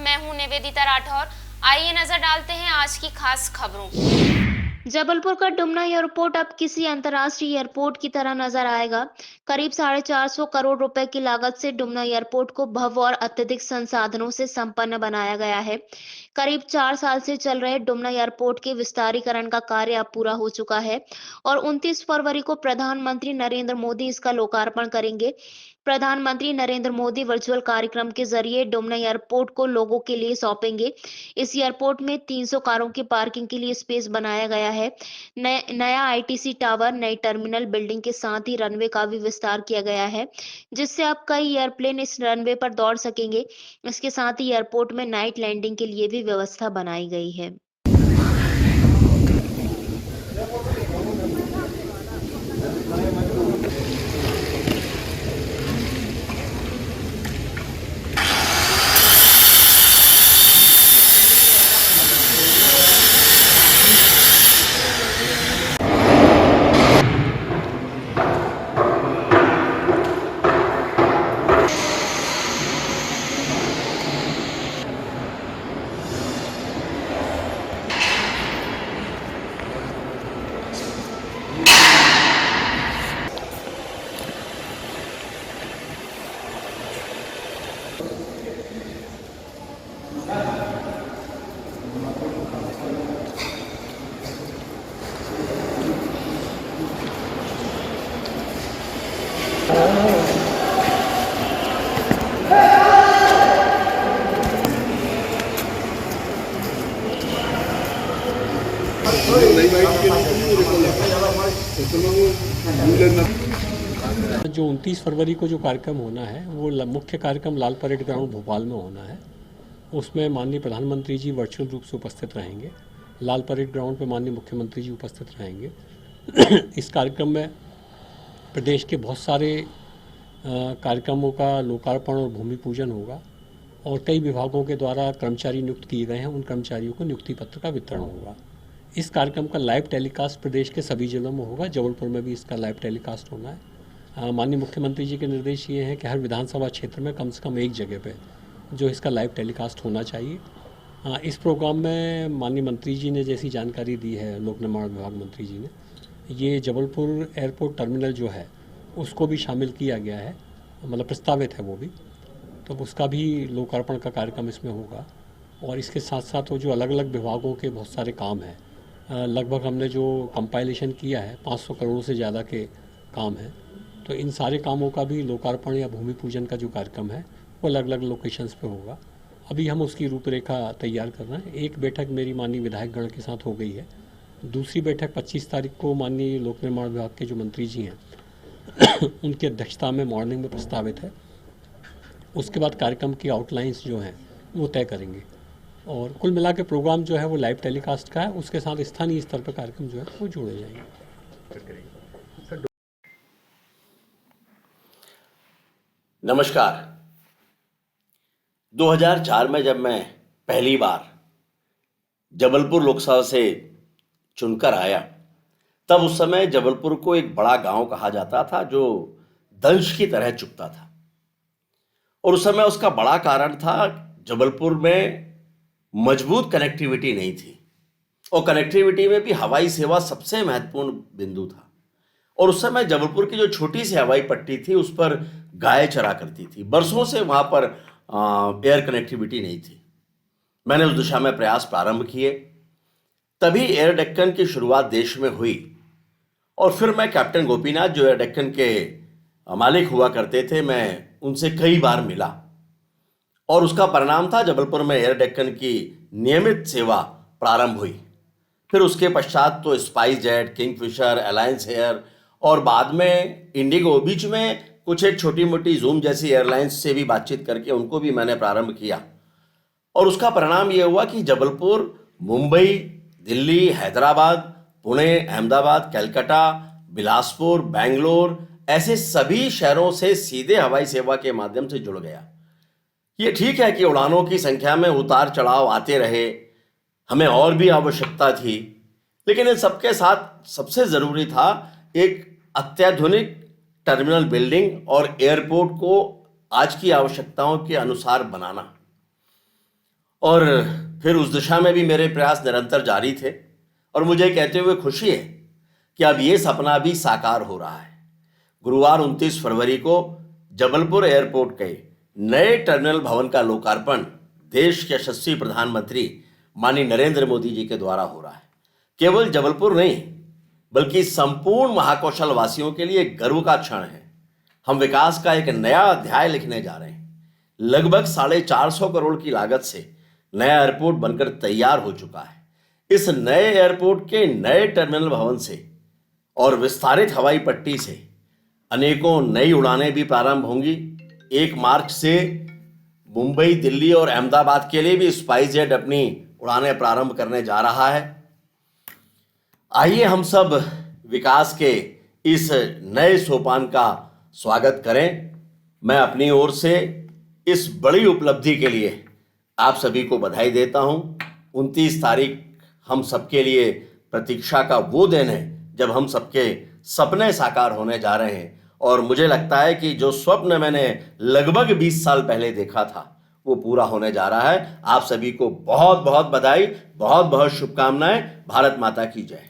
मैं हूं निवेदिता राठौर। आइए नजर डालते हैं आज की खास खबरों की। जबलपुर का डुमना एयरपोर्ट अब किसी अंतर्राष्ट्रीय एयरपोर्ट की तरह नजर आएगा। करीब 450 करोड़ रुपए की लागत से डुमना एयरपोर्ट को भव्य और अत्यधिक संसाधनों से संपन्न बनाया गया है। करीब 4 साल से चल रहे डुमना एयरपोर्ट के विस्तारीकरण का कार्य अब पूरा हो चुका है और 29 फरवरी को प्रधानमंत्री नरेंद्र मोदी इसका लोकार्पण करेंगे। प्रधानमंत्री नरेंद्र मोदी वर्चुअल कार्यक्रम के जरिए डुमना एयरपोर्ट को लोगों के लिए सौंपेंगे। इस एयरपोर्ट में 300 कारों की पार्किंग के लिए स्पेस बनाया गया है। नया आईटीसी टावर, नई टर्मिनल बिल्डिंग के साथ ही रनवे का भी विस्तार किया गया है, जिससे अब कई एयरप्लेन इस रनवे पर दौड़ सकेंगे। इसके साथ ही एयरपोर्ट में नाइट लैंडिंग के लिए भी व्यवस्था बनाई गई है। जो 29 फरवरी को जो कार्यक्रम होना है वो मुख्य कार्यक्रम लाल परेड ग्राउंड भोपाल में होना है। उसमें माननीय प्रधानमंत्री जी वर्चुअल रूप से उपस्थित रहेंगे। लाल परेड ग्राउंड पर माननीय मुख्यमंत्री जी उपस्थित रहेंगे। इस कार्यक्रम में प्रदेश के बहुत सारे कार्यक्रमों का लोकार्पण और भूमि पूजन होगा और कई विभागों के द्वारा कर्मचारी नियुक्त किए गए हैं, उन कर्मचारियों को नियुक्ति पत्र का वितरण होगा। इस कार्यक्रम का लाइव टेलीकास्ट प्रदेश के सभी जिलों में होगा। जबलपुर में भी इसका लाइव टेलीकास्ट होना है। माननीय मुख्यमंत्री जी के निर्देश ये हैं कि हर विधानसभा क्षेत्र में कम से कम एक जगह पे जो इसका लाइव टेलीकास्ट होना चाहिए। इस प्रोग्राम में माननीय मंत्री जी ने जैसी जानकारी दी है, लोक निर्माण विभाग मंत्री जी ने, ये जबलपुर एयरपोर्ट टर्मिनल जो है उसको भी शामिल किया गया है, मतलब प्रस्तावित है वो भी, तो उसका भी लोकार्पण का कार्यक्रम इसमें होगा। और इसके साथ साथ वो जो अलग अलग विभागों के बहुत सारे काम हैं, लगभग हमने जो कंपाइलेशन किया है 500 करोड़ से ज़्यादा के काम हैं, तो इन सारे कामों का भी लोकार्पण या भूमि पूजन का जो कार्यक्रम है वो अलग अलग लोकेशंस पे होगा। अभी हम उसकी रूपरेखा तैयार कर रहे हैं। एक बैठक मेरी माननीय विधायकगण के साथ हो गई है। दूसरी बैठक 25 तारीख को माननीय लोक निर्माण विभाग के जो मंत्री जी हैं उनकी अध्यक्षता में मॉर्निंग में प्रस्तावित है। उसके बाद कार्यक्रम की आउटलाइंस जो हैं वो तय करेंगे और कुल मिला के प्रोग्राम जो है वो लाइव टेलीकास्ट का है। उसके साथ स्थानीय स्तर पर कार्यक्रम जो है वो जोड़े जाएंगे। नमस्कार। 2004 में जब मैं पहली बार जबलपुर लोकसभा से चुनकर आया, तब उस समय जबलपुर को एक बड़ा गांव कहा जाता था जो दंश की तरह चुभता था। और उस समय उसका बड़ा कारण था, जबलपुर में मजबूत कनेक्टिविटी नहीं थी और कनेक्टिविटी में भी हवाई सेवा सबसे महत्वपूर्ण बिंदु था। और उस समय जबलपुर की जो छोटी सी हवाई पट्टी थी उस पर गाय चरा करती थी। बरसों से वहाँ पर एयर कनेक्टिविटी नहीं थी। मैंने उस दिशा में प्रयास प्रारंभ किए, तभी एयर डेक्कन की शुरुआत देश में हुई। और फिर मैं कैप्टन गोपीनाथ जो एयर डेक्कन के मालिक हुआ करते थे, मैं उनसे कई बार मिला और उसका परिणाम था जबलपुर में एयर डेक्कन की नियमित सेवा प्रारंभ हुई। फिर उसके पश्चात तो spice jet, Kingfisher, alliance air और बाद में इंडिगो, बीच में कुछ एक छोटी मोटी जूम जैसी एयरलाइंस से भी बातचीत करके उनको भी मैंने प्रारंभ किया। और उसका परिणाम ये हुआ कि जबलपुर, मुंबई, दिल्ली, हैदराबाद, पुणे, अहमदाबाद, कलकत्ता, बिलासपुर, बेंगलोर, ऐसे सभी शहरों से सीधे हवाई सेवा के माध्यम से जुड़ गया। ये ठीक है कि उड़ानों की संख्या में उतार चढ़ाव आते रहे, हमें और भी आवश्यकता थी, लेकिन इन सबके साथ सबसे ज़रूरी था एक अत्याधुनिक टर्मिनल बिल्डिंग और एयरपोर्ट को आज की आवश्यकताओं के अनुसार बनाना। और फिर उस दिशा में भी मेरे प्रयास निरंतर जारी थे और मुझे कहते हुए खुशी है कि अब ये सपना भी साकार हो रहा है। गुरुवार 29 फरवरी को जबलपुर एयरपोर्ट के नए टर्मिनल भवन का लोकार्पण देश के यशस्वी प्रधानमंत्री माननीय नरेंद्र मोदी जी के द्वारा हो रहा है। केवल जबलपुर नहीं बल्कि संपूर्ण महाकौशल वासियों के लिए गर्व का क्षण है। हम विकास का एक नया अध्याय लिखने जा रहे हैं। लगभग 450 करोड़ की लागत से नया एयरपोर्ट बनकर तैयार हो चुका है। इस नए एयरपोर्ट के नए टर्मिनल भवन से और विस्तारित हवाई पट्टी से अनेकों नई उड़ानें भी प्रारंभ होंगी। 1 मार्च से मुंबई, दिल्ली और अहमदाबाद के लिए भी स्पाइसजेट अपनी उड़ानें प्रारंभ करने जा रहा है। आइए हम सब विकास के इस नए सोपान का स्वागत करें। मैं अपनी ओर से इस बड़ी उपलब्धि के लिए आप सभी को बधाई देता हूं। 29 तारीख हम सबके लिए प्रतीक्षा का वो दिन है जब हम सबके सपने साकार होने जा रहे हैं और मुझे लगता है कि जो स्वप्न मैंने लगभग 20 साल पहले देखा था वो पूरा होने जा रहा है। आप सभी को बहुत बहुत बधाई, बहुत बहुत शुभकामनाएं। भारत माता की जय।